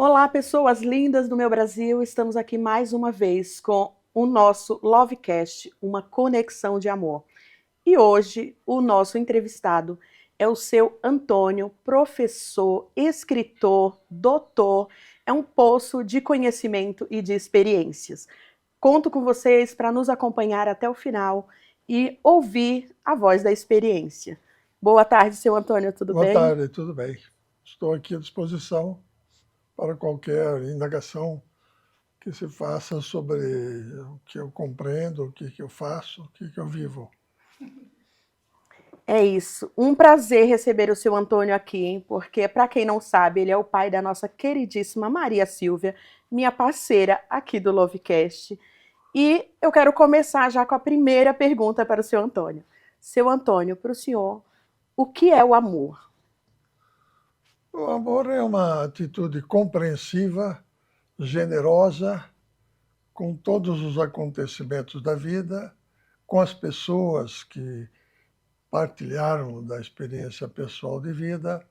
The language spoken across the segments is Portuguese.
Olá, pessoas lindas do meu Brasil. Estamos aqui mais uma vez com o nosso Lovecast, uma conexão de amor. E hoje o nosso entrevistado é o seu Antônio, professor, escritor, doutor. É um poço de conhecimento e de experiências. Conto com vocês para nos acompanhar até o final e ouvir a voz da experiência. Boa tarde, seu Antônio, tudo Boa bem? tarde, tudo bem? Estou aqui à disposição para qualquer indagação que se faça sobre o que eu compreendo, o que eu faço, o que eu vivo. É isso. Um prazer receber o seu Antônio aqui, porque, para quem não sabe, ele é o pai da nossa queridíssima Maria Silvia, minha parceira aqui do Lovecast. E eu quero começar já com a primeira pergunta para o seu Antônio. Seu Antônio, para o senhor, o que é o amor? O amor é uma atitude compreensiva, generosa, com todos os acontecimentos da vida, com as pessoas que partilharam da experiência pessoal de vida,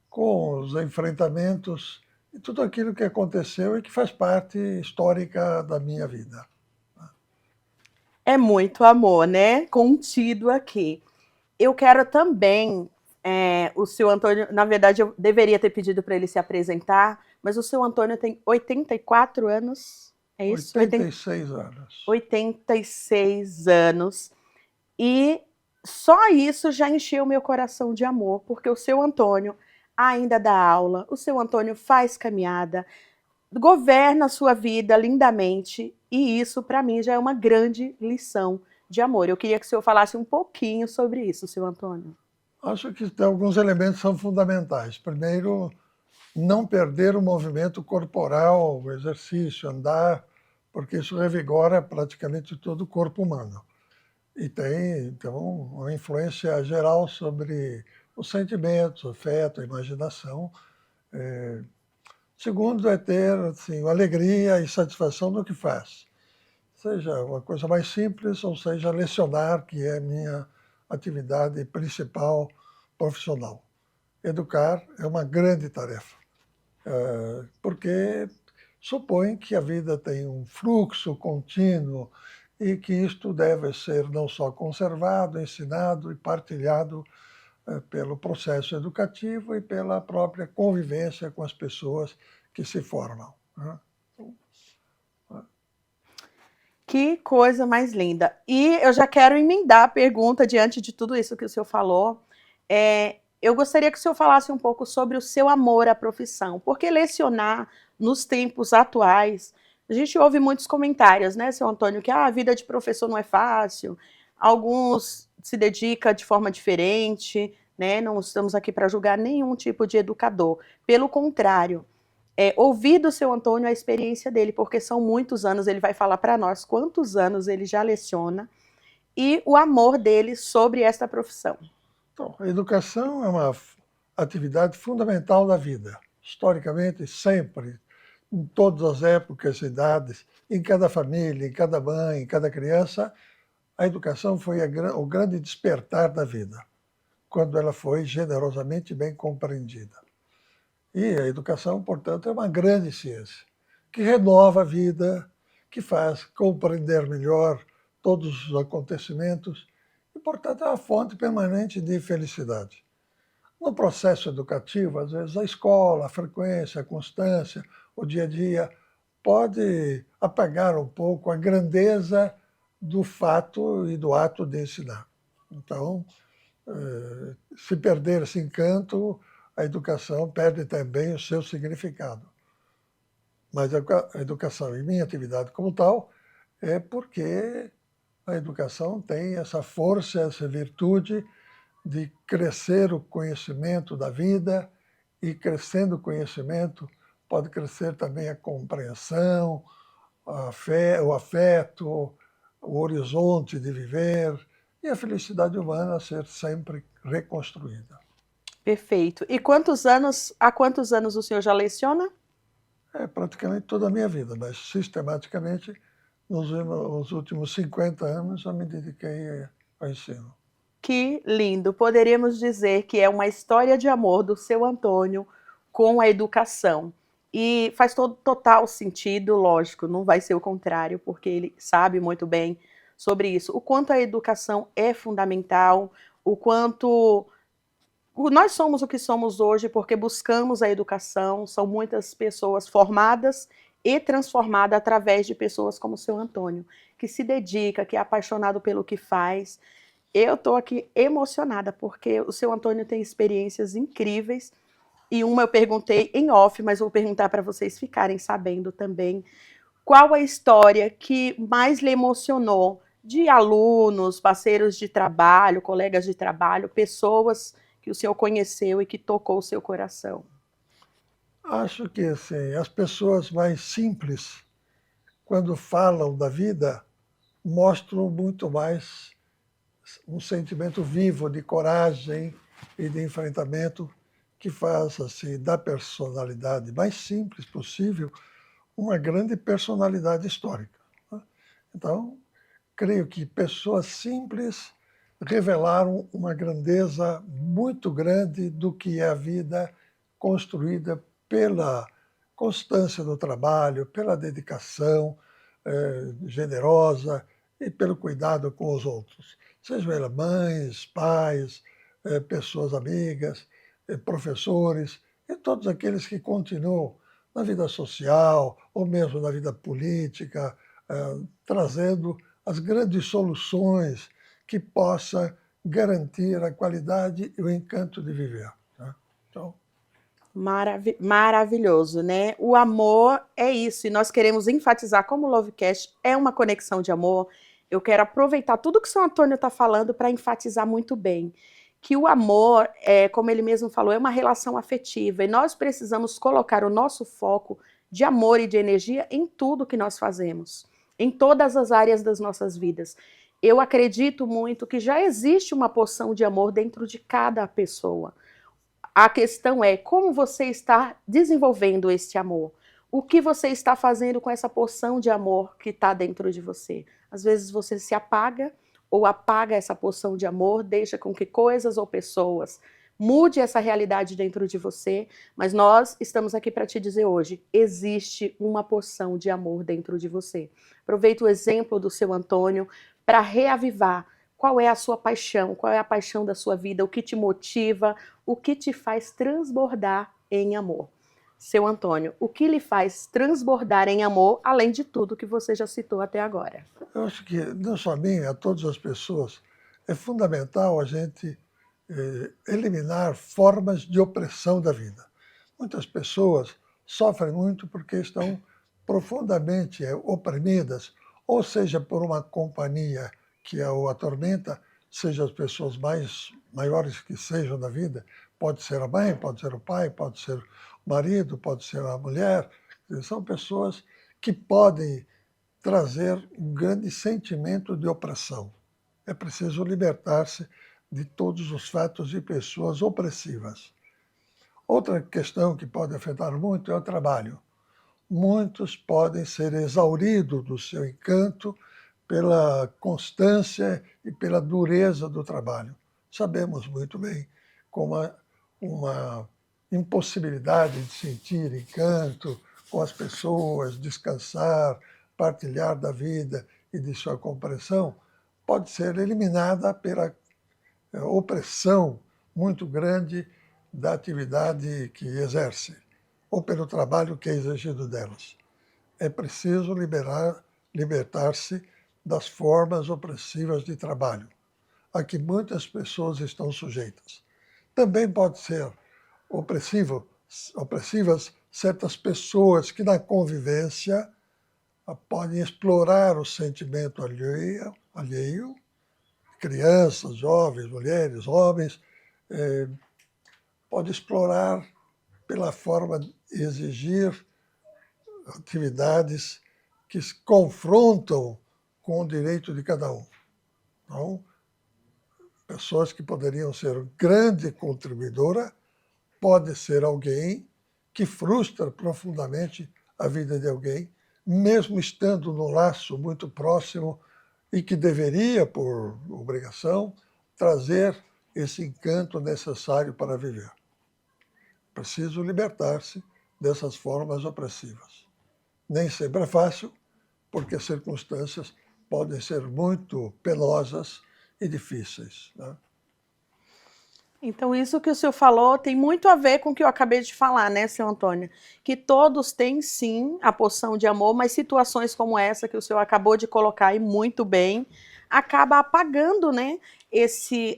com os enfrentamentos e tudo aquilo que aconteceu e que faz parte histórica da minha vida. É muito amor, né? Contido aqui. Eu quero também, o seu Antônio, na verdade, eu deveria ter pedido para ele se apresentar, mas o seu Antônio tem 84 anos, é isso? 86 anos. 86 anos. E só isso já encheu meu coração de amor, porque o seu Antônio ainda dá aula, o seu Antônio faz caminhada, governa a sua vida lindamente, e isso para mim já é uma grande lição de amor. Eu queria que o senhor falasse um pouquinho sobre isso, seu Antônio. Acho que alguns elementos são fundamentais. Primeiro, não perder o movimento corporal, o exercício, andar, porque isso revigora praticamente todo o corpo humano. E tem, então, uma influência geral sobre os sentimentos, o afeto, a imaginação. Segundo é ter assim, alegria e satisfação no que faz. Seja uma coisa mais simples, ou seja, lecionar, que é a minha atividade principal profissional. Educar é uma grande tarefa, porque supõe que a vida tem um fluxo contínuo e que isto deve ser não só conservado, ensinado e partilhado pelo processo educativo e pela própria convivência com as pessoas que se formam. Que coisa mais linda. E eu já quero emendar a pergunta diante de tudo isso que o senhor falou. Eu gostaria que o senhor falasse um pouco sobre o seu amor à profissão, porque lecionar nos tempos atuais, a gente ouve muitos comentários, né, seu Antônio, que a vida de professor não é fácil, alguns se dedicam de forma diferente, né, não estamos aqui para julgar nenhum tipo de educador, pelo contrário, ouvir do seu Antônio a experiência dele, porque são muitos anos, ele vai falar para nós quantos anos ele já leciona, e o amor dele sobre esta profissão. Então, a educação é uma atividade fundamental da vida. Historicamente, sempre, em todas as épocas e idades, em cada família, em cada mãe, em cada criança, a educação foi o grande despertar da vida, quando ela foi generosamente bem compreendida. E a educação, portanto, é uma grande ciência, que renova a vida, que faz compreender melhor todos os acontecimentos e, portanto, é uma fonte permanente de felicidade. No processo educativo, às vezes, a escola, a frequência, a constância, o dia a dia, pode apagar um pouco a grandeza do fato e do ato de ensinar. Então, se perder esse encanto, a educação perde também o seu significado. Mas a educação, em minha atividade como tal, é porque a educação tem essa força, essa virtude de crescer o conhecimento da vida, e crescendo o conhecimento pode crescer também a compreensão, o afeto, o horizonte de viver e a felicidade humana a ser sempre reconstruída. Perfeito. E há quantos anos o senhor já leciona? É praticamente toda a minha vida, mas sistematicamente nos últimos 50 anos eu me dediquei ao ensino. Que lindo! Poderíamos dizer que é uma história de amor do seu Antônio com a educação. E faz todo total sentido, lógico, não vai ser o contrário, porque ele sabe muito bem sobre isso. O quanto a educação é fundamental, o quanto nós somos o que somos hoje porque buscamos a educação, são muitas pessoas formadas e transformadas através de pessoas como o seu Antônio, que se dedica, que é apaixonado pelo que faz. Eu estou aqui emocionada porque o seu Antônio tem experiências incríveis e uma eu perguntei em off, mas vou perguntar para vocês ficarem sabendo também. Qual a história que mais lhe emocionou de alunos, parceiros de trabalho, colegas de trabalho, pessoas que o senhor conheceu e que tocou o seu coração? Acho que assim, as pessoas mais simples, quando falam da vida, mostram muito mais um sentimento vivo de coragem e de enfrentamento que faz assim, da personalidade mais simples possível uma grande personalidade histórica. Né? Então, creio que pessoas simples revelaram uma grandeza muito grande do que é a vida construída pela constância no trabalho, pela dedicação generosa e pelo cuidado com os outros. Sejam elas mães, pais, pessoas amigas, professores e todos aqueles que continuam na vida social ou mesmo na vida política, trazendo as grandes soluções que possa garantir a qualidade e o encanto de viver. Né? Então, Maravilhoso, né? O amor é isso, e nós queremos enfatizar como o Lovecast é uma conexão de amor. Eu quero aproveitar tudo que o São Antônio está falando para enfatizar muito bem que o amor, como ele mesmo falou, é uma relação afetiva e nós precisamos colocar o nosso foco de amor e de energia em tudo que nós fazemos, em todas as áreas das nossas vidas. Eu acredito muito que já existe uma porção de amor dentro de cada pessoa. A questão é como você está desenvolvendo este amor. O que você está fazendo com essa porção de amor que está dentro de você? Às vezes você se apaga ou apaga essa porção de amor, deixa com que coisas ou pessoas mude essa realidade dentro de você, mas nós estamos aqui para te dizer hoje, existe uma porção de amor dentro de você. Aproveita o exemplo do seu Antônio para reavivar qual é a sua paixão, qual é a paixão da sua vida, o que te motiva, o que te faz transbordar em amor. Seu Antônio, o que lhe faz transbordar em amor, além de tudo que você já citou até agora? eu acho que, não só a mim, a todas as pessoas, é fundamental a gente eliminar formas de opressão da vida. Muitas pessoas sofrem muito porque estão profundamente oprimidas, ou seja, por uma companhia que o atormenta, seja as pessoas maiores que sejam da vida, pode ser a mãe, pode ser o pai, pode ser o marido, pode ser a mulher, são pessoas que podem trazer um grande sentimento de opressão. É preciso libertar-se de todos os fatos e pessoas opressivas. Outra questão que pode afetar muito é o trabalho. Muitos podem ser exauridos do seu encanto pela constância e pela dureza do trabalho. Sabemos muito bem como uma impossibilidade de sentir encanto com as pessoas, descansar, partilhar da vida e de sua compreensão, pode ser eliminada pela opressão muito grande da atividade que exerce, ou pelo trabalho que é exigido delas. É preciso libertar-se das formas opressivas de trabalho, a que muitas pessoas estão sujeitas. Também pode ser opressivas certas pessoas que na convivência podem explorar o sentimento alheio, crianças, jovens, mulheres, homens, pode explorar pela forma de exigir atividades que se confrontam com o direito de cada um. Então, pessoas que poderiam ser grande contribuidora pode ser alguém que frustra profundamente a vida de alguém, mesmo estando no laço muito próximo e que deveria, por obrigação, trazer esse encanto necessário para viver. Preciso libertar-se dessas formas opressivas. Nem sempre é fácil, porque as circunstâncias podem ser muito penosas e difíceis, né? Então, isso que o senhor falou tem muito a ver com o que eu acabei de falar, né, senhor Antônio? Que todos têm, sim, a porção de amor, mas situações como essa que o senhor acabou de colocar, e muito bem, acaba apagando, né,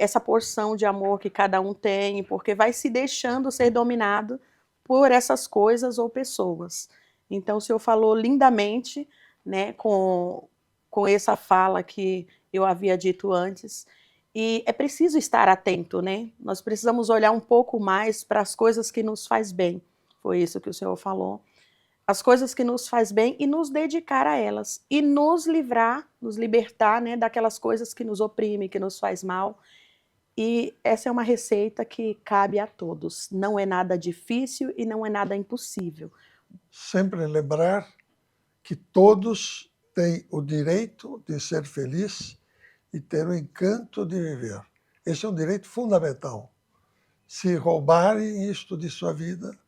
essa porção de amor que cada um tem, porque vai se deixando ser dominado por essas coisas ou pessoas. Então, o senhor falou lindamente, né, com essa fala que eu havia dito antes. E é preciso estar atento, né? Nós precisamos olhar um pouco mais para as coisas que nos faz bem. Foi isso que o senhor falou. As coisas que nos faz bem e nos dedicar a elas. E nos livrar, nos libertar, né, daquelas coisas que nos oprimem, que nos faz mal. E essa é uma receita que cabe a todos. Não é nada difícil e não é nada impossível. Sempre lembrar que todos têm o direito de ser feliz e ter o encanto de viver. Esse é um direito fundamental. Se roubarem isto de sua vida,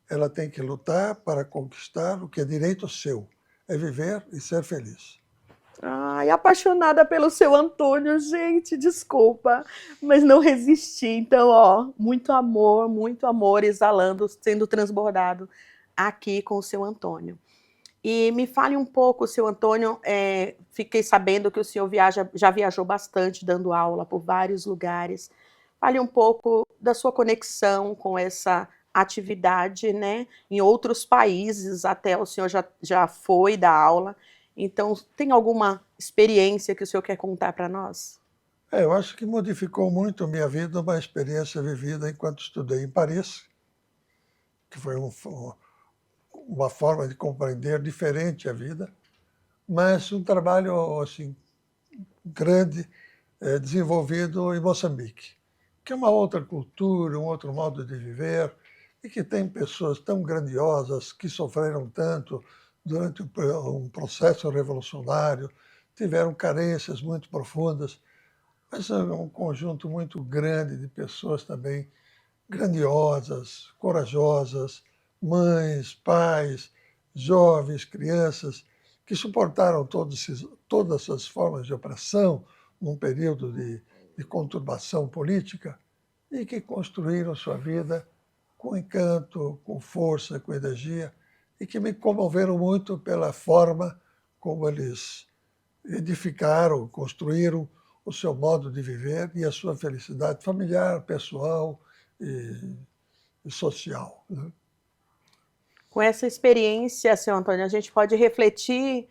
ela tem que lutar para conquistar o que é direito seu, é viver e ser feliz. Ai, apaixonada pelo seu Antônio, gente, desculpa, mas não resisti. Então, ó, muito amor exalando, sendo transbordado aqui com o seu Antônio. E me fale um pouco, seu Antônio, fiquei sabendo que o senhor já viajou bastante, dando aula por vários lugares. Fale um pouco da sua conexão com essa atividade, né? Em outros países, até o senhor já foi dar aula. Então, tem alguma experiência que o senhor quer contar para nós? Eu acho que modificou muito a minha vida uma experiência vivida enquanto estudei em Paris, que foi uma forma de compreender diferente a vida, mas um trabalho assim grande desenvolvido em Moçambique, que é uma outra cultura, um outro modo de viver, e que tem pessoas tão grandiosas que sofreram tanto durante um processo revolucionário, tiveram carências muito profundas, mas é um conjunto muito grande de pessoas também grandiosas, corajosas, mães, pais, jovens, crianças, que suportaram todas essas formas de opressão num período de conturbação política e que construíram sua vida com encanto, com força, com energia, e que me comoveram muito pela forma como eles edificaram, construíram o seu modo de viver e a sua felicidade familiar, pessoal e social, né? Com essa experiência, seu Antônio, a gente pode refletir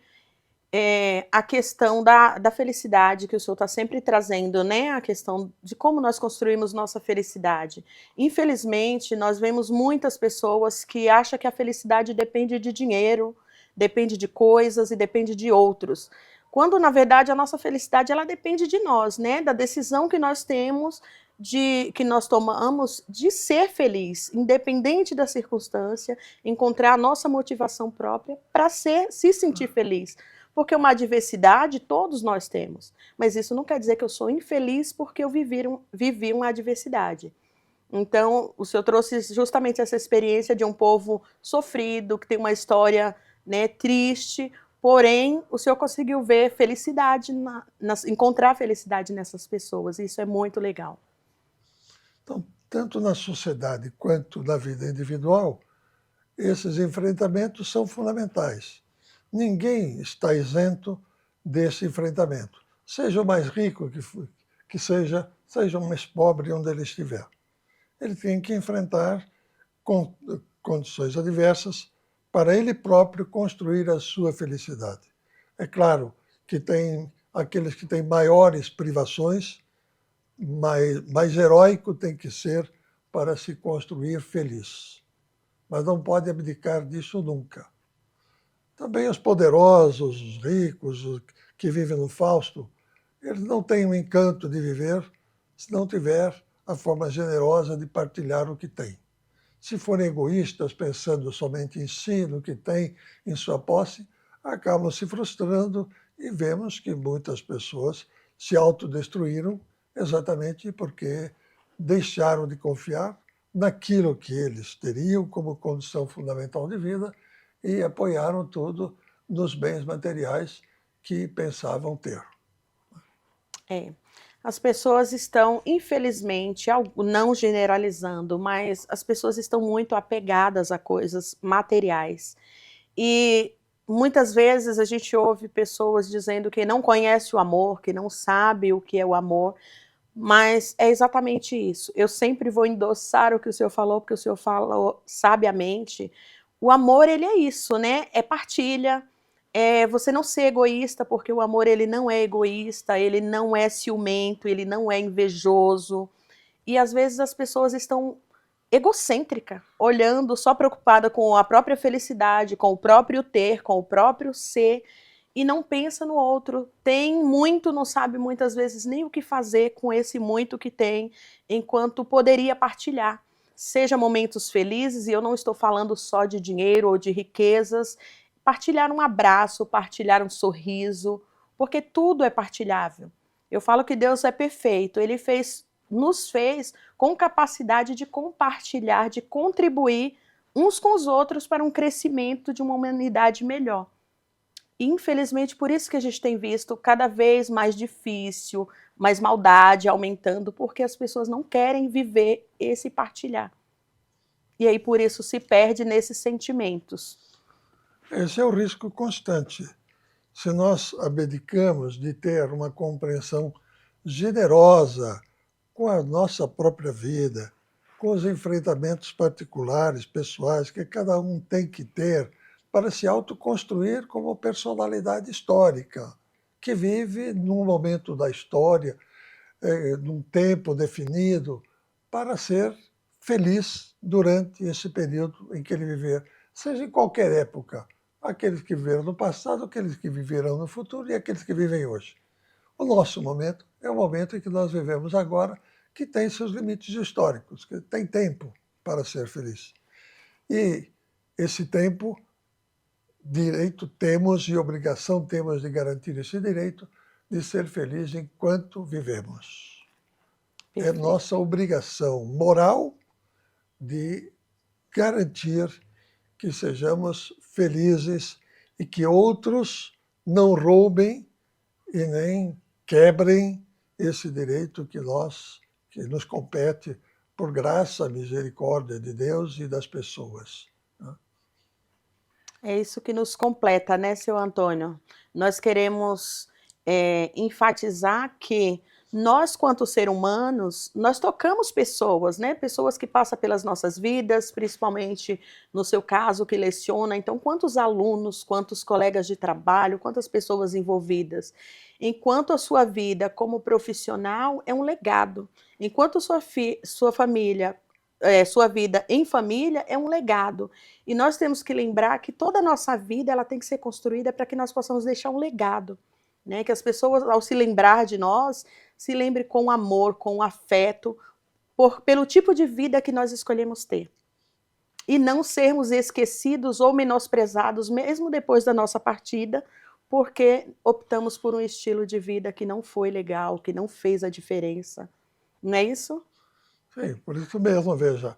a questão da felicidade que o senhor está sempre trazendo, né? A questão de como nós construímos nossa felicidade. Infelizmente, nós vemos muitas pessoas que acham que a felicidade depende de dinheiro, depende de coisas e depende de outros. Quando, na verdade, a nossa felicidade ela depende de nós, né? Da decisão que nós temos, que nós tomamos de ser feliz, independente da circunstância, encontrar a nossa motivação própria para se sentir feliz. Porque uma adversidade todos nós temos, mas isso não quer dizer que eu sou infeliz porque eu vivi uma adversidade. Então, o senhor trouxe justamente essa experiência de um povo sofrido, que tem uma história, né, triste, porém, o senhor conseguiu ver felicidade, encontrar felicidade nessas pessoas, e isso é muito legal. Então, tanto na sociedade quanto na vida individual, esses enfrentamentos são fundamentais. Ninguém está isento desse enfrentamento. Seja o mais rico que seja o mais pobre onde ele estiver. Ele tem que enfrentar condições adversas para ele próprio construir a sua felicidade. É claro que tem aqueles que têm maiores privações, mais heróico tem que ser para se construir feliz. Mas não pode abdicar disso nunca. Também os poderosos, os ricos, os que vivem no Fausto, eles não têm o encanto de viver se não tiver a forma generosa de partilhar o que tem. Se forem egoístas, pensando somente em si, no que tem em sua posse, acabam se frustrando e vemos que muitas pessoas se autodestruíram exatamente porque deixaram de confiar naquilo que eles teriam como condição fundamental de vida e apoiaram tudo nos bens materiais que pensavam ter. É. As pessoas estão, infelizmente, não generalizando, mas as pessoas estão muito apegadas a coisas materiais. E muitas vezes a gente ouve pessoas dizendo que não conhece o amor, que não sabe o que é o amor, mas é exatamente isso. Eu sempre vou endossar o que o senhor falou, porque o senhor falou sabiamente. O amor, ele é isso, né? É partilha, é você não ser egoísta, porque o amor, ele não é egoísta, ele não é ciumento, ele não é invejoso. E às vezes as pessoas estão egocêntricas, olhando, só preocupada com a própria felicidade, com o próprio ter, com o próprio ser, e não pensa no outro. Tem muito, não sabe muitas vezes nem o que fazer com esse muito que tem, enquanto poderia partilhar. Seja momentos felizes, e eu não estou falando só de dinheiro ou de riquezas, partilhar um abraço, partilhar um sorriso, porque tudo é partilhável. Eu falo que Deus é perfeito, Ele nos fez com capacidade de compartilhar, de contribuir uns com os outros para um crescimento de uma humanidade melhor. Infelizmente, por isso que a gente tem visto cada vez mais difícil, mais maldade aumentando, porque as pessoas não querem viver esse partilhar. E aí, por isso, se perde nesses sentimentos. Esse é o risco constante. Se nós abdicamos de ter uma compreensão generosa com a nossa própria vida, com os enfrentamentos particulares, pessoais, que cada um tem que ter para se autoconstruir como personalidade histórica, que vive num momento da história, num tempo definido, para ser feliz durante esse período em que ele viver, seja em qualquer época, aqueles que viveram no passado, aqueles que viverão no futuro e aqueles que vivem hoje. O nosso momento é o momento em que nós vivemos agora, que tem seus limites históricos, que tem tempo para ser feliz. E esse tempo, direito temos e obrigação temos de garantir esse direito de ser feliz enquanto vivemos. É Perfeito. nossa obrigação moral de garantir que sejamos felizes e que outros não roubem e nem quebrem esse direito que nos compete por graça, misericórdia de Deus e das pessoas. É isso que nos completa, né, seu Antônio? Nós queremos enfatizar que nós, quanto seres humanos, nós tocamos pessoas, né? Pessoas que passam pelas nossas vidas, principalmente no seu caso, que leciona. Então, quantos alunos, quantos colegas de trabalho, quantas pessoas envolvidas. Enquanto a sua vida como profissional é um legado. Enquanto sua família, sua vida em família é um legado. E nós temos que lembrar que toda a nossa vida ela tem que ser construída para que nós possamos deixar um legado. Né? Que as pessoas, ao se lembrar de nós, se lembrem com amor, com afeto, pelo tipo de vida que nós escolhemos ter. E não sermos esquecidos ou menosprezados, mesmo depois da nossa partida, porque optamos por um estilo de vida que não foi legal, que não fez a diferença. Não é isso? Sim, por isso mesmo, veja,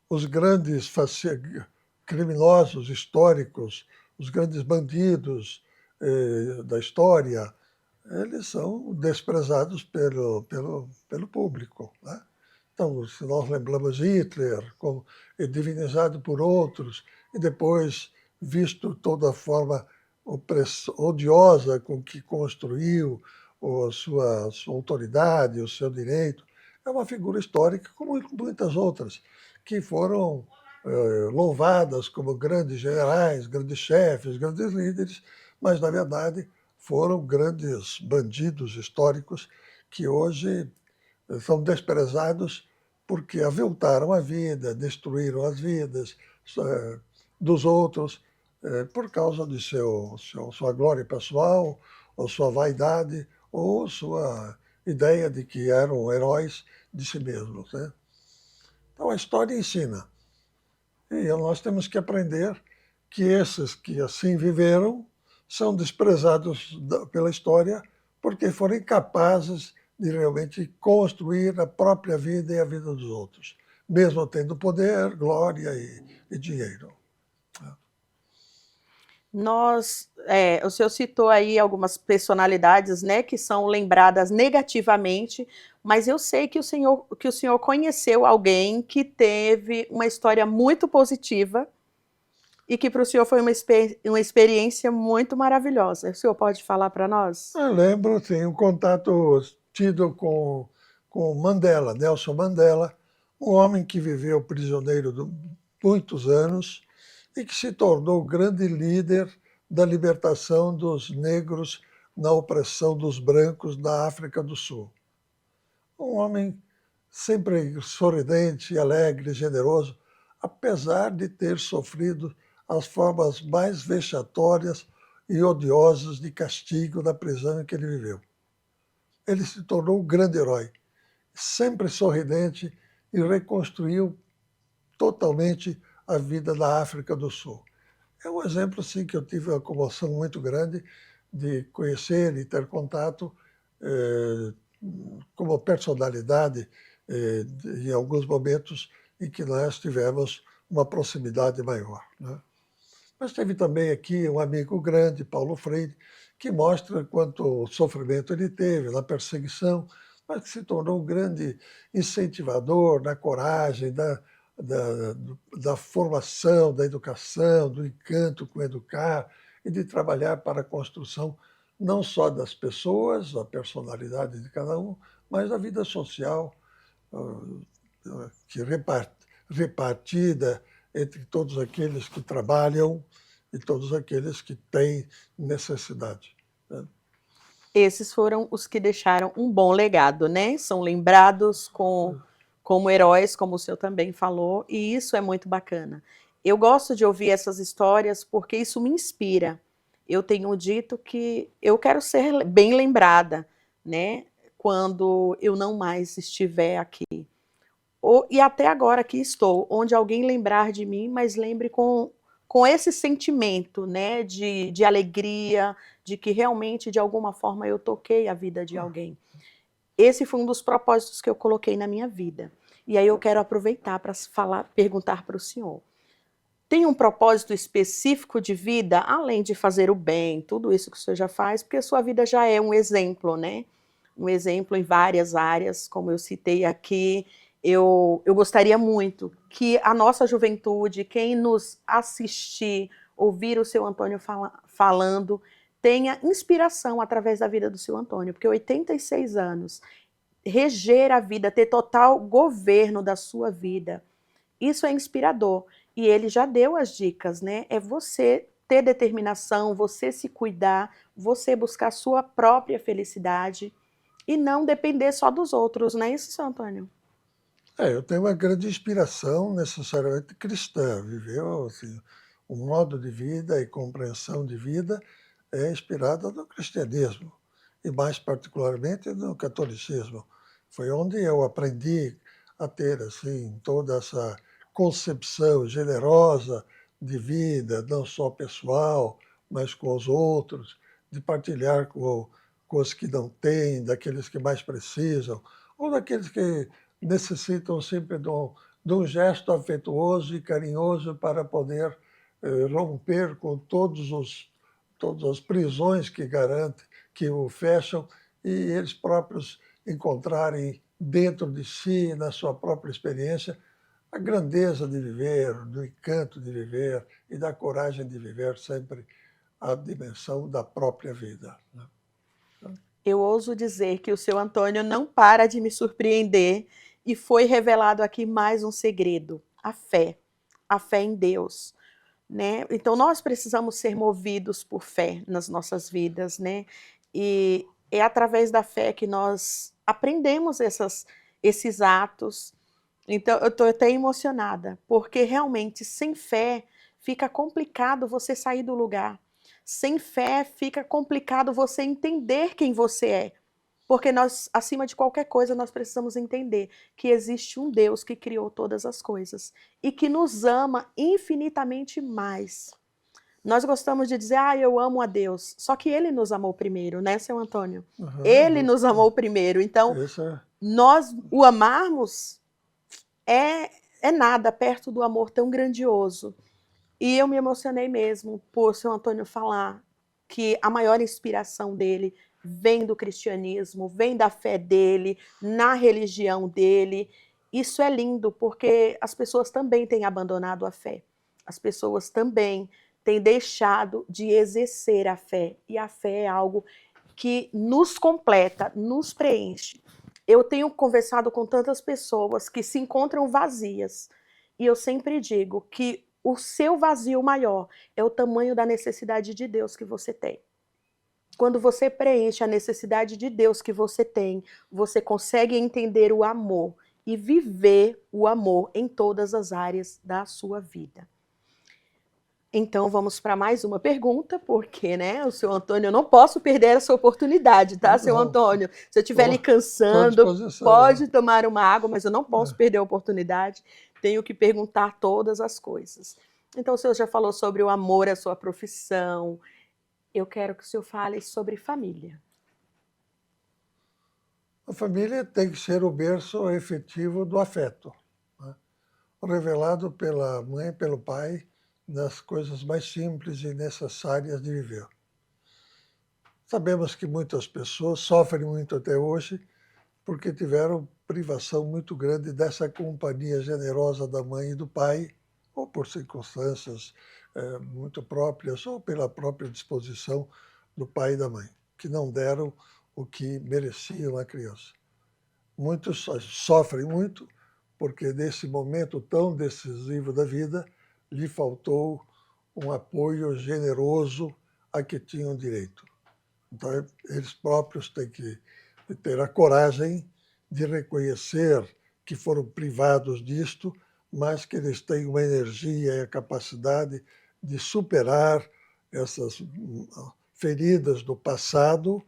os grandes criminosos históricos, os grandes bandidos da história, eles são desprezados pelo público. Né? Então, se nós lembramos Hitler, como divinizado por outros, e depois visto toda a forma odiosa com que construiu a sua autoridade, o seu direito, é uma figura histórica, como muitas outras, que foram louvadas como grandes generais, grandes chefes, grandes líderes, mas, na verdade, foram grandes bandidos históricos que hoje são desprezados porque aviltaram a vida, destruíram as vidas dos outros por causa de sua glória pessoal, ou sua vaidade, ou sua ideia de que eram heróis de si mesmos. Né? Então a história ensina. E nós temos que aprender que esses que assim viveram são desprezados pela história porque foram incapazes de realmente construir a própria vida e a vida dos outros. mesmo tendo poder, glória e dinheiro. O senhor citou aí algumas personalidades, né, que são lembradas negativamente, mas eu sei que o senhor conheceu alguém que teve uma história muito positiva e que para o senhor foi uma experiência muito maravilhosa. O senhor pode falar para nós? Eu lembro, sim, um contato tido com Mandela, Nelson Mandela, um homem que viveu prisioneiro muitos anos e que se tornou o grande líder da libertação dos negros na opressão dos brancos na África do Sul. Um homem sempre sorridente, alegre, generoso, apesar de ter sofrido as formas mais vexatórias e odiosas de castigo da prisão em que ele viveu. Ele se tornou um grande herói, sempre sorridente, e reconstruiu totalmente a vida da África do Sul. É um exemplo, sim, que eu tive uma comoção muito grande de conhecer e ter contato como personalidade em alguns momentos em que nós tivemos uma proximidade maior, né? Mas teve também aqui um amigo grande, Paulo Freire, que mostra quanto sofrimento ele teve na perseguição, mas que se tornou um grande incentivador da coragem, da, da formação, da educação, do encanto com educar e de trabalhar para a construção não só das pessoas, a personalidade de cada um, mas da vida social, que repartida entre todos aqueles que trabalham e todos aqueles que têm necessidade. Esses foram os que deixaram um bom legado, né? São lembrados como heróis, como o senhor também falou, e isso é muito bacana. Eu gosto de ouvir essas histórias porque isso me inspira. Eu tenho dito que eu quero ser bem lembrada, né? Quando eu não mais estiver aqui. E até agora que estou, onde alguém lembrar de mim, mas lembre com esse sentimento, né, de alegria, de que realmente, de alguma forma, eu toquei a vida de alguém. Esse foi um dos propósitos que eu coloquei na minha vida. E aí eu quero aproveitar para perguntar para o senhor. Tem um propósito específico de vida, além de fazer o bem, tudo isso que o senhor já faz, porque a sua vida já é um exemplo, né? Um exemplo em várias áreas, como eu citei aqui. Eu gostaria muito que a nossa juventude, quem nos assistir, ouvir o seu Antônio falando, tenha inspiração através da vida do seu Antônio, porque 86 anos, reger a vida, ter total governo da sua vida, isso é inspirador. E ele já deu as dicas, né? É você ter determinação, você se cuidar, você buscar a sua própria felicidade e não depender só dos outros, não é isso, seu Antônio? Eu tenho uma grande inspiração necessariamente cristã. Viveu assim, um modo de vida e compreensão de vida é inspirada no cristianismo e mais particularmente no catolicismo. Foi onde eu aprendi a ter assim toda essa concepção generosa de vida, não só pessoal, mas com os outros, de partilhar com os que não têm, daqueles que mais precisam, ou daqueles que necessitam sempre de um gesto afetuoso e carinhoso para poder romper com todas as prisões que garantem, que o fecham, e eles próprios encontrarem dentro de si, na sua própria experiência, a grandeza de viver, do encanto de viver e da coragem de viver sempre a dimensão da própria vida, né? Eu ouso dizer que o seu Antônio não para de me surpreender e foi revelado aqui mais um segredo, a fé em Deus, né? Então nós precisamos ser movidos por fé nas nossas vidas, né? E é através da fé que nós aprendemos esses atos. Então eu estou até emocionada, porque realmente sem fé fica complicado você sair do lugar. Sem fé fica complicado você entender quem você é. Porque nós, acima de qualquer coisa, nós precisamos entender que existe um Deus que criou todas as coisas e que nos ama infinitamente mais. Nós gostamos de dizer, eu amo a Deus. Só que Ele nos amou primeiro, né, seu Antônio? Ele nos amou primeiro. Então, Isso é nós o amarmos é nada perto do amor tão grandioso. E eu me emocionei mesmo por o seu Antônio falar que a maior inspiração dele vem do cristianismo, vem da fé dele, na religião dele. Isso é lindo, porque as pessoas também têm abandonado a fé. As pessoas também têm deixado de exercer a fé. E a fé é algo que nos completa, nos preenche. Eu tenho conversado com tantas pessoas que se encontram vazias, e eu sempre digo que o seu vazio maior é o tamanho da necessidade de Deus que você tem. Quando você preenche a necessidade de Deus que você tem, você consegue entender o amor e viver o amor em todas as áreas da sua vida. Então vamos para mais uma pergunta, porque, né, o seu Antônio, eu não posso perder essa oportunidade, tá, seu Não, Antônio? Se eu estiver lhe estou à cansando, disposição. pode tomar uma água, mas eu não posso É. perder a oportunidade. Tenho que perguntar todas as coisas. Então, o senhor já falou sobre o amor à sua profissão. Eu quero que o senhor fale sobre família. A família tem que ser o berço efetivo do afeto, né? Revelado pela mãe e pelo pai nas coisas mais simples e necessárias de viver. Sabemos que muitas pessoas sofrem muito até hoje porque tiveram privação muito grande dessa companhia generosa da mãe e do pai, ou por circunstâncias muito próprias, ou pela própria disposição do pai e da mãe, que não deram o que mereciam à criança. Muitos sofrem muito porque nesse momento tão decisivo da vida lhe faltou um apoio generoso a que tinham direito. Então, eles próprios têm que ter a coragem de reconhecer que foram privados disto, mas que eles têm uma energia e a capacidade de superar essas feridas do passado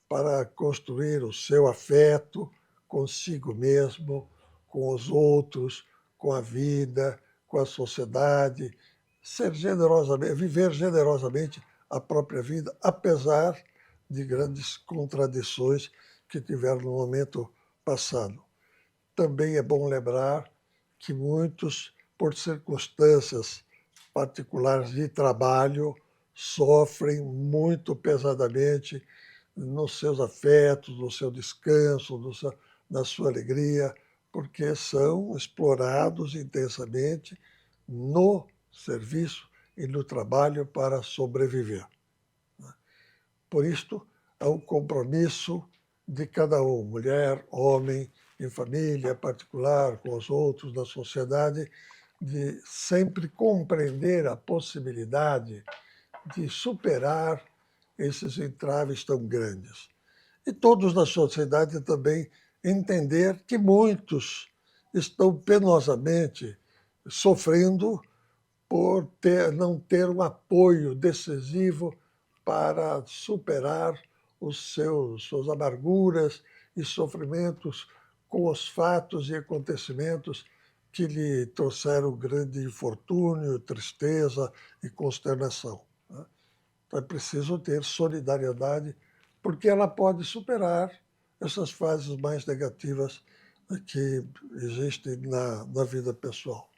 para construir o seu afeto consigo mesmo, com os outros, com a vida, com a sociedade, ser generosamente, viver generosamente a própria vida, apesar de grandes contradições que tiveram no momento passado. Também é bom lembrar que muitos, por circunstâncias particulares de trabalho, sofrem muito pesadamente nos seus afetos, no seu descanso, na sua alegria, porque são explorados intensamente no serviço e no trabalho para sobreviver. Por isto, há um compromisso de cada um, mulher, homem, em família, particular, com os outros, na sociedade, de sempre compreender a possibilidade de superar esses entraves tão grandes. E todos na sociedade também entender que muitos estão penosamente sofrendo por não ter um apoio decisivo para superar suas amarguras e sofrimentos com os fatos e acontecimentos que lhe trouxeram grande infortúnio, tristeza e consternação. Então é preciso ter solidariedade, porque ela pode superar essas fases mais negativas que existem na vida pessoal.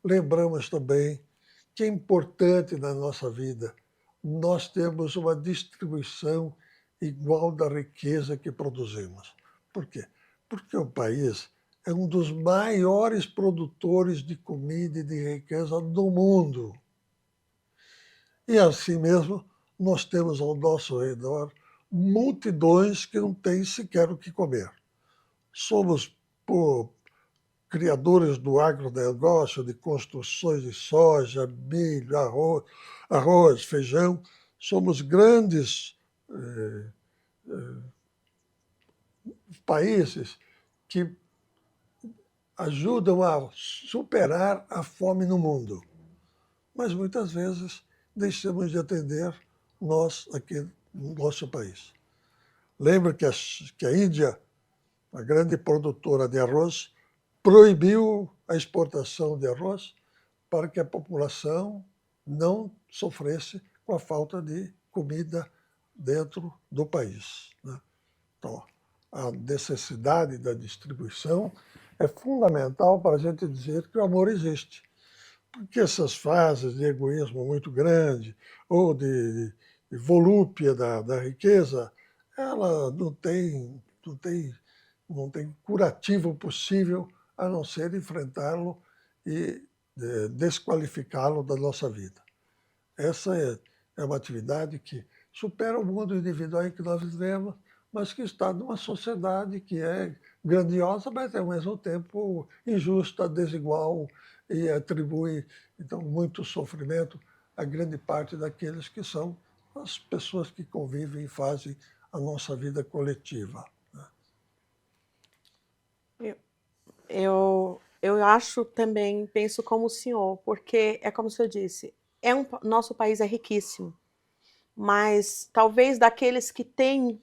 Lembramos também que é importante na nossa vida nós termos uma distribuição igual da riqueza que produzimos. Por quê? Porque o país é um dos maiores produtores de comida e de riqueza do mundo. E assim mesmo, nós temos ao nosso redor multidões que não têm sequer o que comer. Somos, por criadores do agronegócio, de construções de soja, milho, arroz, feijão, somos grandes países que ajudam a superar a fome no mundo. Mas muitas vezes deixamos de atender nós aqui no nosso país. Lembra que a Índia, a grande produtora de arroz, proibiu a exportação de arroz para que a população não sofresse com a falta de comida dentro do país, né? Então, a necessidade da distribuição é fundamental para a gente dizer que o amor existe. Porque essas fases de egoísmo muito grande ou de volúpia da riqueza, ela não tem curativo possível a não ser enfrentá-lo e desqualificá-lo da nossa vida. Essa é uma atividade que supera o mundo individual em que nós vivemos, mas que está numa sociedade que é grandiosa, mas ao mesmo tempo injusta, desigual e atribui então muito sofrimento a grande parte daqueles que são as pessoas que convivem e fazem a nossa vida coletiva. Eu acho também, penso como o senhor, porque é como o senhor disse, nosso país é riquíssimo, mas talvez daqueles que têm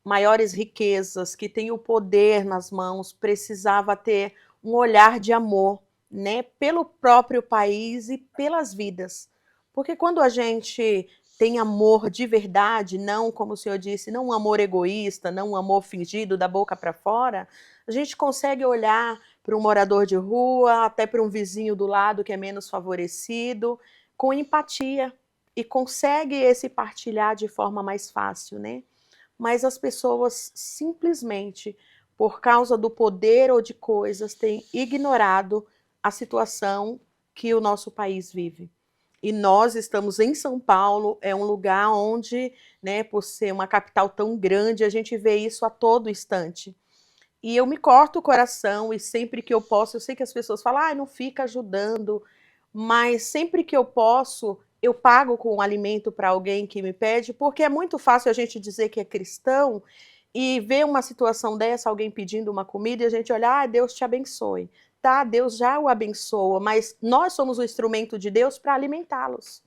maiores riquezas, que têm o poder nas mãos, precisava ter um olhar de amor, né, pelo próprio país e pelas vidas. Porque quando a gente tem amor de verdade, não, como o senhor disse, não um amor egoísta, não um amor fingido da boca para fora, a gente consegue olhar para um morador de rua, até para um vizinho do lado que é menos favorecido, com empatia e consegue esse partilhar de forma mais fácil, né? Mas as pessoas simplesmente, por causa do poder ou de coisas, têm ignorado a situação que o nosso país vive. E nós estamos em São Paulo, é um lugar onde, né, por ser uma capital tão grande, a gente vê isso a todo instante. E eu me corto o coração e sempre que eu posso, eu sei que as pessoas falam, ah, não fica ajudando, mas sempre que eu posso, eu pago com um alimento para alguém que me pede, porque é muito fácil a gente dizer que é cristão e ver uma situação dessa, alguém pedindo uma comida e a gente olhar, ah, Deus te abençoe. Tá, Deus já o abençoa, mas nós somos o instrumento de Deus para alimentá-los,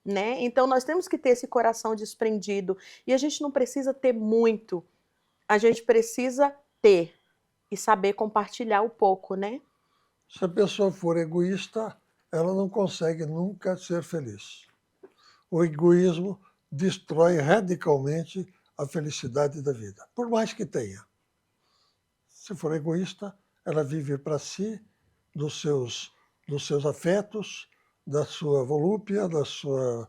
né? Então nós temos que ter esse coração desprendido e a gente não precisa ter muito, a gente precisa ter e saber compartilhar o pouco, né? Se a pessoa for egoísta, ela não consegue nunca ser feliz. O egoísmo destrói radicalmente a felicidade da vida, por mais que tenha. Se for egoísta, ela vive para si, dos seus afetos, da sua volúpia, da sua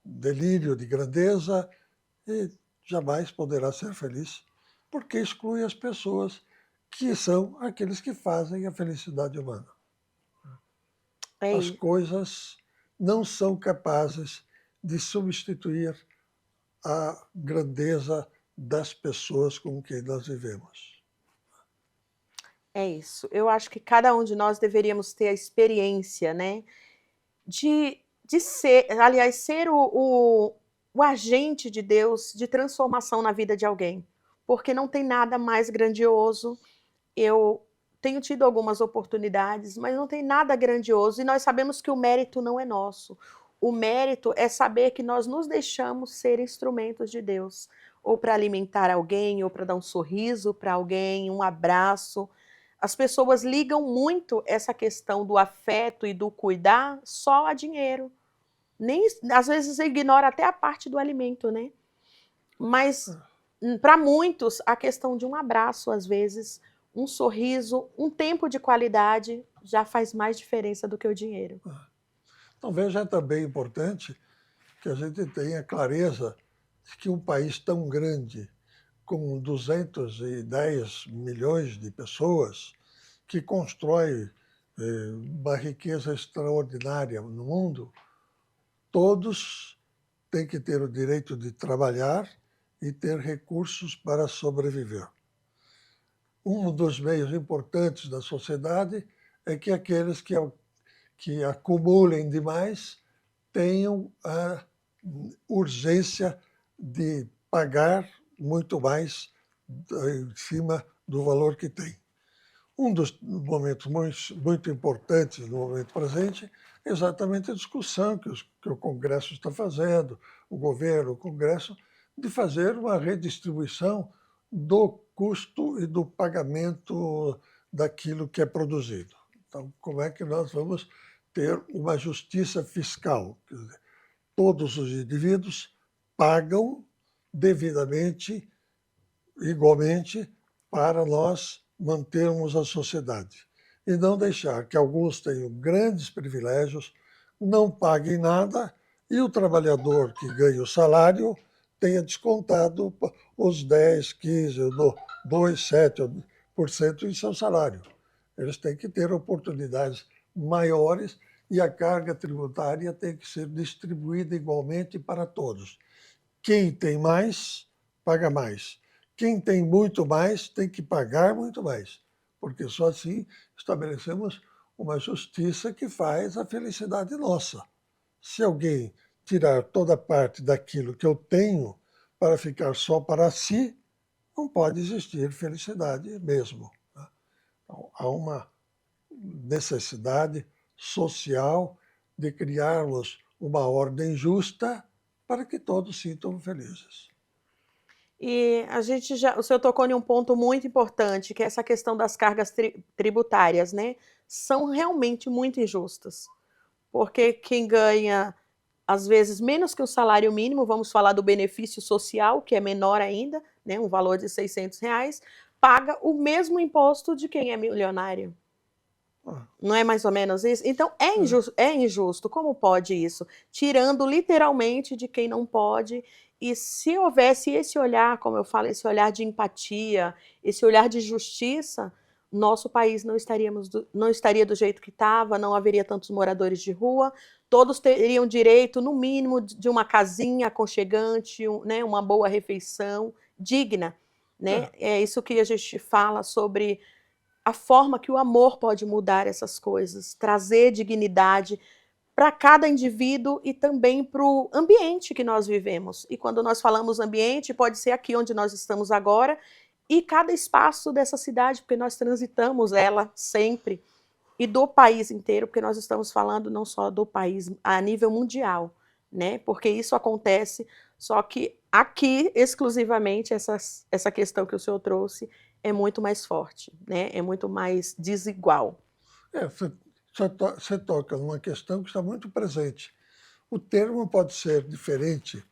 delírio de grandeza e jamais poderá ser feliz, porque exclui as pessoas que são aqueles que fazem a felicidade humana. As É, coisas não são capazes de substituir a grandeza das pessoas com quem nós vivemos. é isso. Eu acho que cada um de nós deveríamos ter a experiência, né? De ser, aliás, ser o agente de Deus de transformação na vida de alguém. Porque não tem nada mais grandioso. Eu tenho tido algumas oportunidades, mas não tem nada grandioso. E nós sabemos que o mérito não é nosso. O mérito é saber que nós nos deixamos ser instrumentos de Deus. Ou para alimentar alguém, ou para dar um sorriso para alguém, um abraço. As pessoas ligam muito essa questão do afeto e do cuidar só a dinheiro. Nem, às vezes ignora até a parte do alimento, né? Mas para muitos a questão de um abraço, às vezes, um sorriso, um tempo de qualidade já faz mais diferença do que o dinheiro. Então veja, é também importante que a gente tenha clareza de que um país tão grande, com 210 milhões de pessoas, que constrói uma riqueza extraordinária no mundo, todos têm que ter o direito de trabalhar e ter recursos para sobreviver. Um dos meios importantes da sociedade é que aqueles que acumulem demais tenham a urgência de pagar muito mais em cima do valor que tem. Um dos momentos muito importantes no momento presente é exatamente a discussão que o Congresso está fazendo, o governo, o Congresso, de fazer uma redistribuição do custo e do pagamento daquilo que é produzido. Então, como é que nós vamos ter uma justiça fiscal? Quer dizer, todos os indivíduos pagam devidamente, igualmente, para nós mantermos a sociedade e não deixar que alguns tenham grandes privilégios, não paguem nada e o trabalhador que ganha o salário tenha descontado os 10, 15, 2, 7% em seu salário. Eles têm que ter oportunidades maiores e a carga tributária tem que ser distribuída igualmente para todos. Quem tem mais, paga mais. Quem tem muito mais, tem que pagar muito mais. Porque só assim estabelecemos uma justiça que faz a felicidade nossa. Se alguém tirar toda parte daquilo que eu tenho para ficar só para si, não pode existir felicidade mesmo. Então, há uma necessidade social de criarmos uma ordem justa para que todos sintam felizes. E a gente o senhor tocou em um ponto muito importante, que é essa questão das cargas tributárias, né? São realmente muito injustas, porque quem ganha, às vezes, menos que o salário mínimo, vamos falar do benefício social, que é menor ainda, né? Um valor de R$ 600, paga o mesmo imposto de quem é milionário. Não é mais ou menos isso? Então, é injusto. Como pode isso? Tirando literalmente de quem não pode. E se houvesse esse olhar, como eu falo, esse olhar de empatia, esse olhar de justiça, nosso país não estaria do jeito que estava, não haveria tantos moradores de rua, todos teriam direito, no mínimo, de uma casinha aconchegante, né, uma boa refeição digna. Né? É isso que a gente fala sobre a forma que o amor pode mudar essas coisas, trazer dignidade para cada indivíduo e também para o ambiente que nós vivemos. E quando nós falamos ambiente, pode ser aqui onde nós estamos agora e cada espaço dessa cidade, porque nós transitamos ela sempre, e do país inteiro, porque nós estamos falando não só do país, a nível mundial, né? Porque isso acontece, só que aqui, exclusivamente, essa questão que o senhor trouxe é muito mais forte, né? É muito mais desigual. Você toca numa questão que está muito presente. O termo pode ser diferente,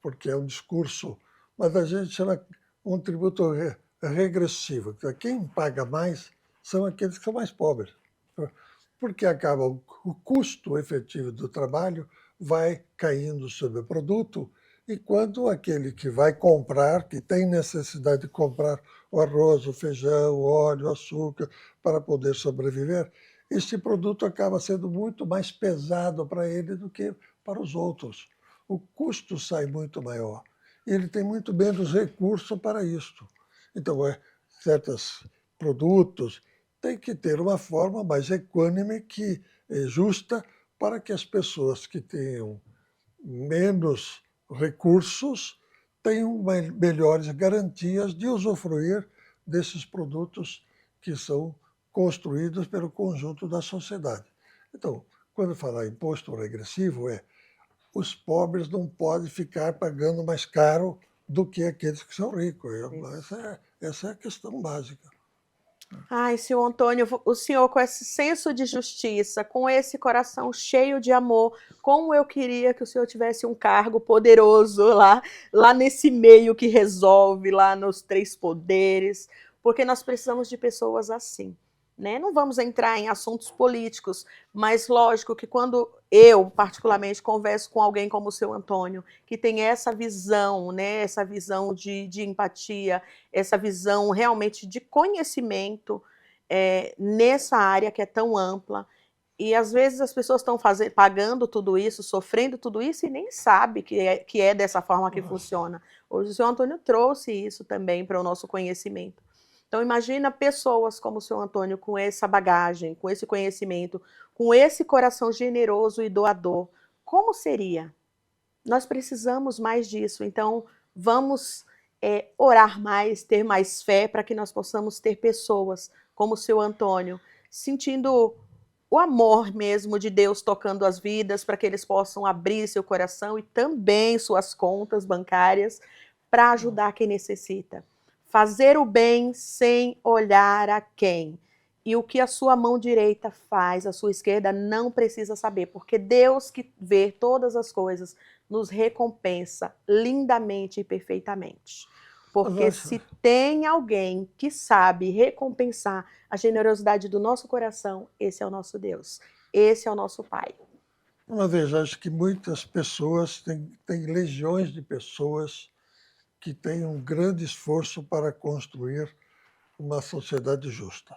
porque é um discurso, mas a gente chama um tributo regressivo. Quem paga mais são aqueles que são mais pobres, porque acaba o custo efetivo do trabalho vai caindo sobre o produto, e quando aquele que vai comprar, que tem necessidade de comprar o arroz, o feijão, o óleo, o açúcar, para poder sobreviver, este produto acaba sendo muito mais pesado para ele do que para os outros. O custo sai muito maior. E ele tem muito menos recurso para isto. Então, certos produtos têm que ter uma forma mais equânime, que é justa, para que as pessoas que tenham menos recursos tenham melhores garantias de usufruir desses produtos que são construídos pelo conjunto da sociedade. Então, quando falar imposto regressivo, os pobres não podem ficar pagando mais caro do que aqueles que são ricos. Essa é a questão básica. Ai, senhor Antônio, o senhor com esse senso de justiça, com esse coração cheio de amor, como eu queria que o senhor tivesse um cargo poderoso lá nesse meio que resolve, lá nos três poderes, porque nós precisamos de pessoas assim. Né? Não vamos entrar em assuntos políticos, mas lógico que quando eu, particularmente, converso com alguém como o seu Antônio, que tem essa visão, né, essa visão de empatia, essa visão realmente de conhecimento nessa área que é tão ampla, e às vezes as pessoas estão pagando tudo isso, sofrendo tudo isso, e nem sabe que é dessa forma que funciona. Hoje o senhor Antônio trouxe isso também para o nosso conhecimento. Então, imagina pessoas como o senhor Antônio, com essa bagagem, com esse conhecimento, com esse coração generoso e doador. Como seria? Nós precisamos mais disso. Então, vamos orar mais, ter mais fé, para que nós possamos ter pessoas como o seu Antônio, sentindo o amor mesmo de Deus tocando as vidas, para que eles possam abrir seu coração e também suas contas bancárias para ajudar quem necessita. Fazer o bem sem olhar a quem. E o que a sua mão direita faz, a sua esquerda não precisa saber, porque Deus, que vê todas as coisas, nos recompensa lindamente e perfeitamente. Mas Porque acho, se tem alguém que sabe recompensar a generosidade do nosso coração, esse é o nosso Deus. Esse é o nosso Pai. uma vez, acho que muitas pessoas, têm legiões de pessoas que têm um grande esforço para construir uma sociedade justa.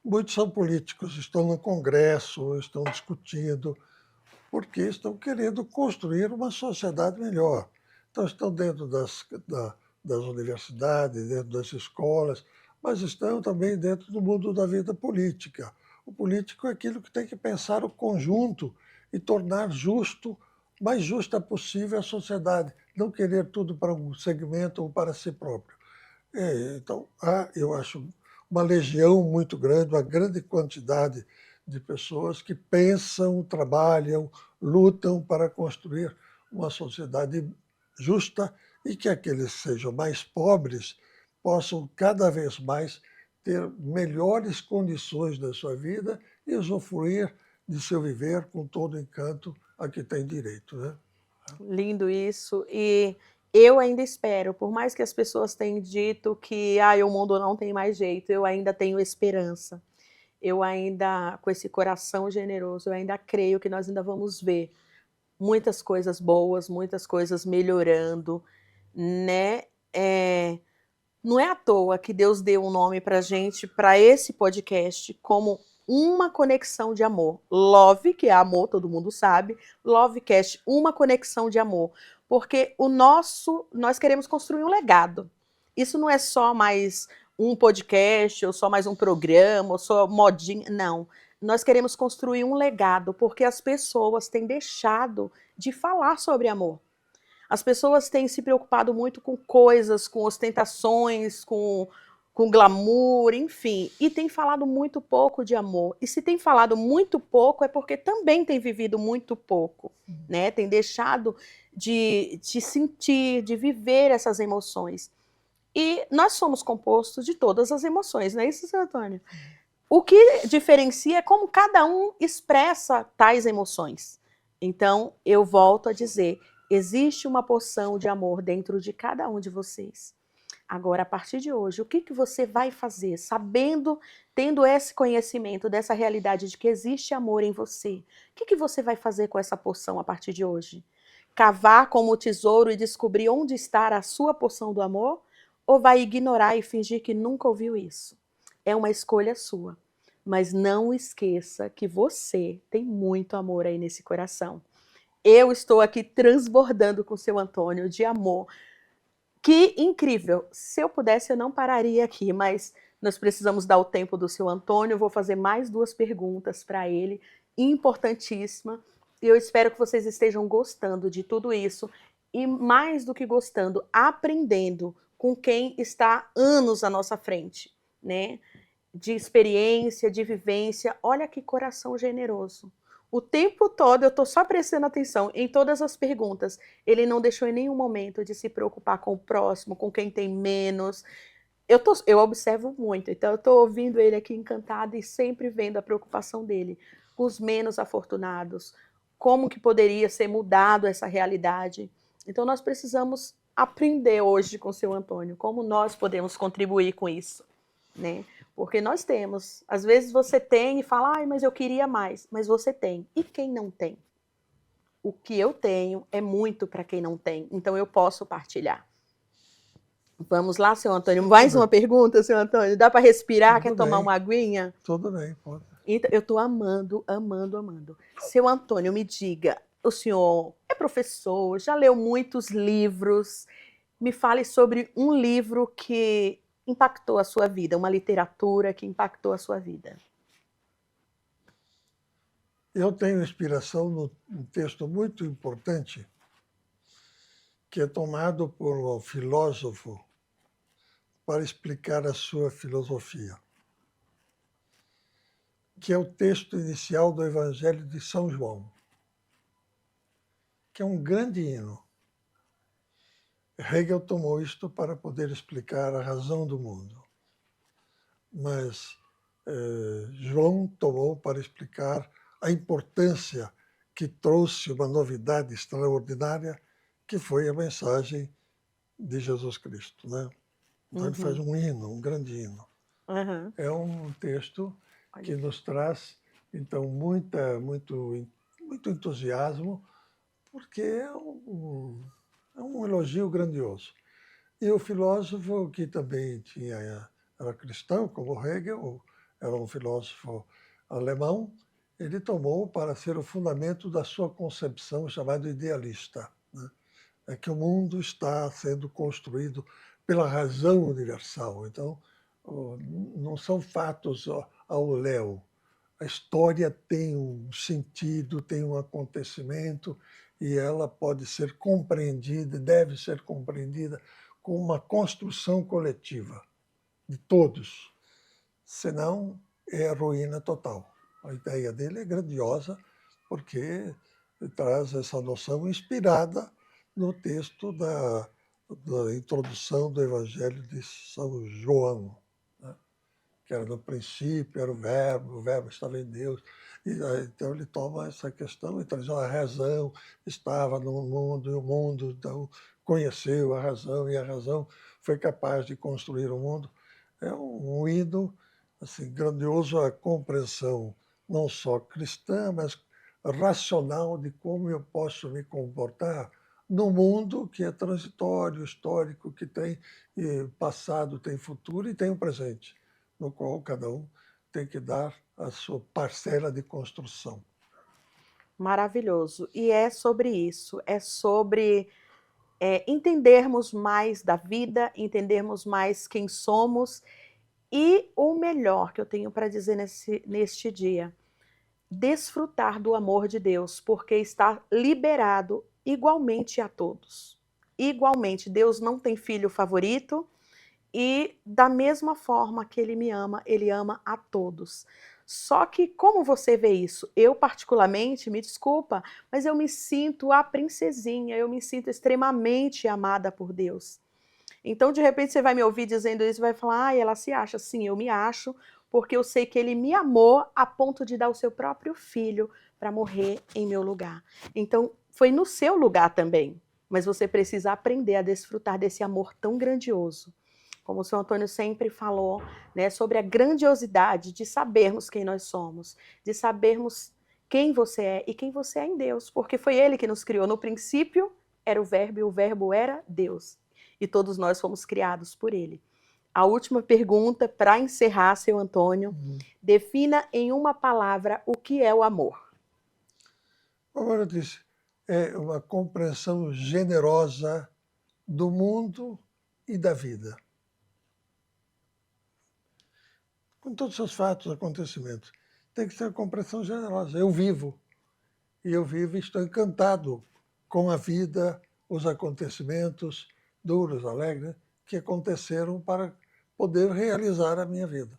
Muitos são políticos, estão no Congresso, estão discutindo, porque estão querendo construir uma sociedade melhor. Então, estão dentro das universidades, dentro das escolas, mas estão também dentro do mundo da vida política. O político é aquilo que tem que pensar o conjunto e tornar justo, mais justa possível a sociedade, não querer tudo para um segmento ou para si próprio. Então, há, eu acho, uma legião muito grande, uma grande quantidade de pessoas que pensam, trabalham, lutam para construir uma sociedade justa e que aqueles que sejam mais pobres possam cada vez mais ter melhores condições da sua vida e usufruir de seu viver com todo o encanto a que tem direito, né? Lindo isso. E eu ainda espero, por mais que as pessoas tenham dito que o mundo não tem mais jeito, eu ainda tenho esperança. Eu ainda, com esse coração generoso, eu ainda creio que nós ainda vamos ver muitas coisas boas, muitas coisas melhorando, né? Não é à toa que Deus deu um nome para gente, para esse podcast, como uma conexão de amor. Love, que é amor, todo mundo sabe. Lovecast, uma conexão de amor. Porque nós queremos construir um legado. Isso não é só mais um podcast, ou só mais um programa, ou só modinha. Não. Nós queremos construir um legado, porque as pessoas têm deixado de falar sobre amor. As pessoas têm se preocupado muito com coisas, com ostentações, com glamour, enfim, e tem falado muito pouco de amor. E se tem falado muito pouco, é porque também tem vivido muito pouco, né? Tem deixado de sentir, de viver essas emoções. E nós somos compostos de todas as emoções, não é isso, seu Antônio? O que diferencia é como cada um expressa tais emoções. Então, eu volto a dizer, existe uma porção de amor dentro de cada um de vocês. Agora, a partir de hoje, o que você vai fazer, sabendo, tendo esse conhecimento dessa realidade de que existe amor em você? O que você vai fazer com essa porção a partir de hoje? Cavar como tesouro e descobrir onde está a sua porção do amor? Ou vai ignorar e fingir que nunca ouviu isso? É uma escolha sua. Mas não esqueça que você tem muito amor aí nesse coração. Eu estou aqui transbordando com o seu Antônio de amor. Que incrível! Se eu pudesse, eu não pararia aqui, mas nós precisamos dar o tempo do seu Antônio. Eu vou fazer mais 2 perguntas para ele, importantíssima. E eu espero que vocês estejam gostando de tudo isso. E mais do que gostando, aprendendo com quem está anos à nossa frente, né? De experiência, de vivência. Olha que coração generoso. O tempo todo eu estou só prestando atenção em todas as perguntas. Ele não deixou em nenhum momento de se preocupar com o próximo, com quem tem menos. Eu observo muito, então eu estou ouvindo ele aqui encantado e sempre vendo a preocupação dele com os menos afortunados, como que poderia ser mudado essa realidade. Então nós precisamos aprender hoje com o seu Antônio, como nós podemos contribuir com isso, né? Porque nós temos. Às vezes você tem e fala, mas eu queria mais. Mas você tem. E quem não tem? O que eu tenho é muito para quem não tem. Então eu posso partilhar. Vamos lá, seu Antônio. Mais uma pergunta, seu Antônio. Dá para respirar? Quer tomar uma aguinha? Tudo bem, pode. Então, eu estou amando, amando, amando. Seu Antônio, me diga, o senhor é professor, já leu muitos livros. Me fale sobre um livro que impactou a sua vida, uma literatura que impactou a sua vida. Eu tenho inspiração num texto muito importante que é tomado por um filósofo para explicar a sua filosofia, que é o texto inicial do Evangelho de São João, que é um grande hino. Hegel tomou isto para poder explicar a razão do mundo, mas João tomou para explicar a importância que trouxe uma novidade extraordinária, que foi a mensagem de Jesus Cristo, né? Então ele faz Uhum. um hino, um grande hino. Aham. É um texto Olha que aqui. nos traz, então, muito entusiasmo, porque é um elogio grandioso. E o filósofo, que também era cristão, como Hegel, era um filósofo alemão, ele tomou para ser o fundamento da sua concepção chamado idealista, né? É que o mundo está sendo construído pela razão universal. Então, não são fatos ao léu. A história tem um sentido, tem um acontecimento, e ela pode ser compreendida, deve ser compreendida com uma construção coletiva de todos, senão é a ruína total. A ideia dele é grandiosa, porque traz essa noção inspirada no texto da introdução do Evangelho de São João, né? Que era no princípio, era o verbo estava em Deus. E, então ele toma essa questão e traz a razão, estava no mundo, e o mundo então conheceu a razão, e a razão foi capaz de construir o mundo. É um hino assim, grandioso a compreensão não só cristã, mas racional de como eu posso me comportar no mundo que é transitório, histórico, que tem passado, tem futuro e tem um presente, no qual cada um tem que dar a sua parcela de construção. Maravilhoso. E é sobre isso, é sobre entendermos mais da vida, entendermos mais quem somos e o melhor que eu tenho para dizer neste dia, desfrutar do amor de Deus, porque está liberado igualmente a todos. Igualmente, Deus não tem filho favorito e da mesma forma que ele ama a todos. Só que como você vê isso? Eu particularmente, me desculpa, mas eu me sinto a princesinha, eu me sinto extremamente amada por Deus. Então, de repente, você vai me ouvir dizendo isso e vai falar, ah, ela se acha. Sim, eu me acho, porque eu sei que ele me amou a ponto de dar o seu próprio filho para morrer em meu lugar. Então, foi no seu lugar também, mas você precisa aprender a desfrutar desse amor tão grandioso. Como o senhor Antônio sempre falou, né, sobre a grandiosidade de sabermos quem nós somos, de sabermos quem você é e quem você é em Deus, porque foi ele que nos criou. No princípio era o verbo e o verbo era Deus. E todos nós fomos criados por ele. A última pergunta, para encerrar, seu Antônio, defina em uma palavra o que é o amor. Como eu disse, é uma compreensão generosa do mundo e da vida, com todos os seus fatos, acontecimentos. Tem que ser uma compreensão generosa. Eu vivo e estou encantado com a vida, os acontecimentos duros, alegres, que aconteceram para poder realizar a minha vida.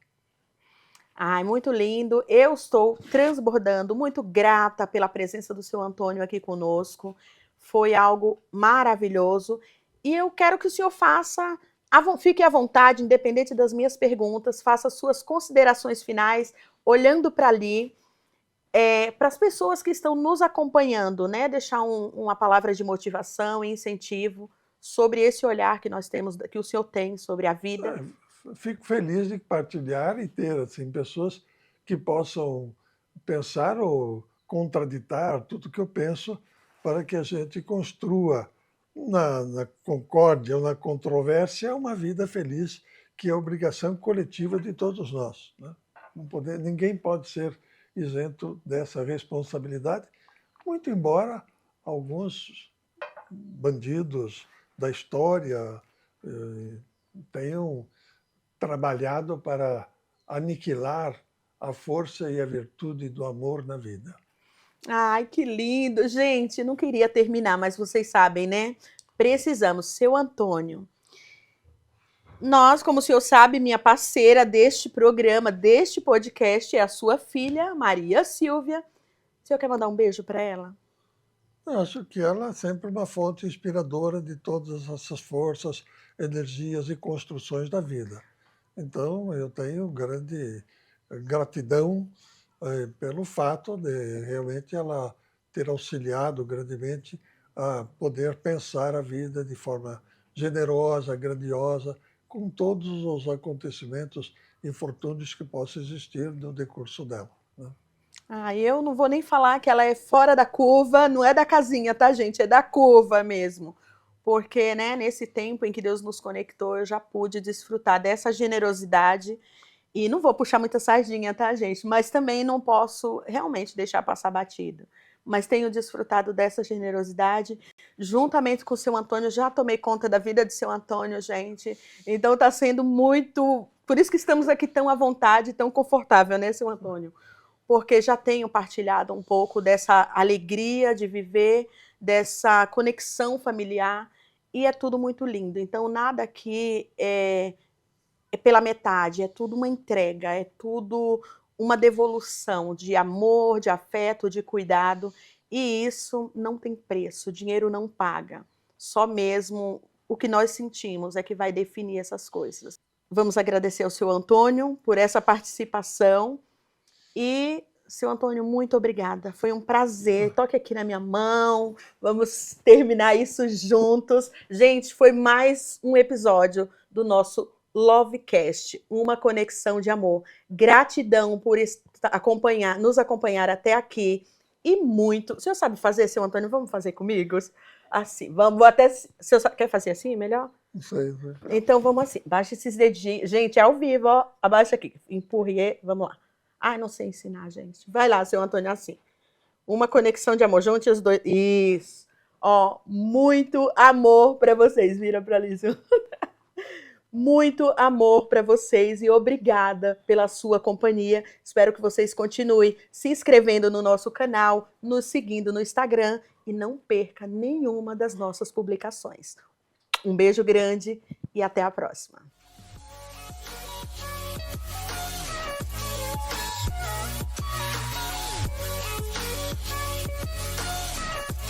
Ai, muito lindo. Eu estou transbordando, muito grata pela presença do seu Antônio aqui conosco. Foi algo maravilhoso. E eu quero que o senhor fique à vontade, independente das minhas perguntas, faça suas considerações finais, olhando para ali, para as pessoas que estão nos acompanhando, né? Deixar uma palavra de motivação e incentivo sobre esse olhar que nós temos, que o senhor tem sobre a vida. Fico feliz de partilhar e ter assim, pessoas que possam pensar ou contraditar tudo que eu penso para que a gente construa na concórdia ou na controvérsia uma vida feliz, que é obrigação coletiva de todos nós, né? Ninguém pode ser isento dessa responsabilidade, muito embora alguns bandidos da história tenham trabalhado para aniquilar a força e a virtude do amor na vida. Ai, que lindo. Gente, não queria terminar, mas vocês sabem, né? Precisamos. Seu Antônio, nós, como o senhor sabe, minha parceira deste programa, deste podcast, é a sua filha, Maria Silvia. O senhor quer mandar um beijo para ela? Eu acho que ela é sempre uma fonte inspiradora de todas essas forças, energias e construções da vida. Então, eu tenho grande gratidão pelo fato de realmente ela ter auxiliado grandemente a poder pensar a vida de forma generosa, grandiosa, com todos os acontecimentos e infortúnios que possam existir no decurso dela, né? Ah, eu não vou nem falar que ela é fora da curva, não é da casinha, tá, gente? É da curva mesmo. Porque, né, nesse tempo em que Deus nos conectou, eu já pude desfrutar dessa generosidade. E não vou puxar muita sardinha, tá, gente? Mas também não posso realmente deixar passar batido. Mas tenho desfrutado dessa generosidade. Juntamente com o seu Antônio, já tomei conta da vida do seu Antônio, gente. Então está sendo muito. Por isso que estamos aqui tão à vontade, tão confortável, né, seu Antônio? Porque já tenho partilhado um pouco dessa alegria de viver, dessa conexão familiar. E é tudo muito lindo. Então, nada aqui é pela metade, é tudo uma entrega, é tudo uma devolução de amor, de afeto, de cuidado, e isso não tem preço, o dinheiro não paga, só mesmo o que nós sentimos é que vai definir essas coisas. Vamos agradecer ao seu Antônio por essa participação e, seu Antônio, muito obrigada, foi um prazer, toque aqui na minha mão, vamos terminar isso juntos. Gente, foi mais um episódio do nosso Lovecast, uma conexão de amor. Gratidão por nos acompanhar até aqui e muito. O senhor sabe fazer, seu Antônio? Vamos fazer comigo? Assim, vamos até. O senhor quer fazer assim melhor? Não sei, né? Então vamos assim. Baixa esses dedinhos. Gente, é ao vivo, ó. Abaixa aqui. Empurre. Vamos lá. Ai, não sei ensinar, gente. Vai lá, seu Antônio, assim. Uma conexão de amor. Junte os dois. Isso. Ó, muito amor para vocês. Vira para ali, seu. Muito amor para vocês e obrigada pela sua companhia. Espero que vocês continuem se inscrevendo no nosso canal, nos seguindo no Instagram e não perca nenhuma das nossas publicações. Um beijo grande e até a próxima.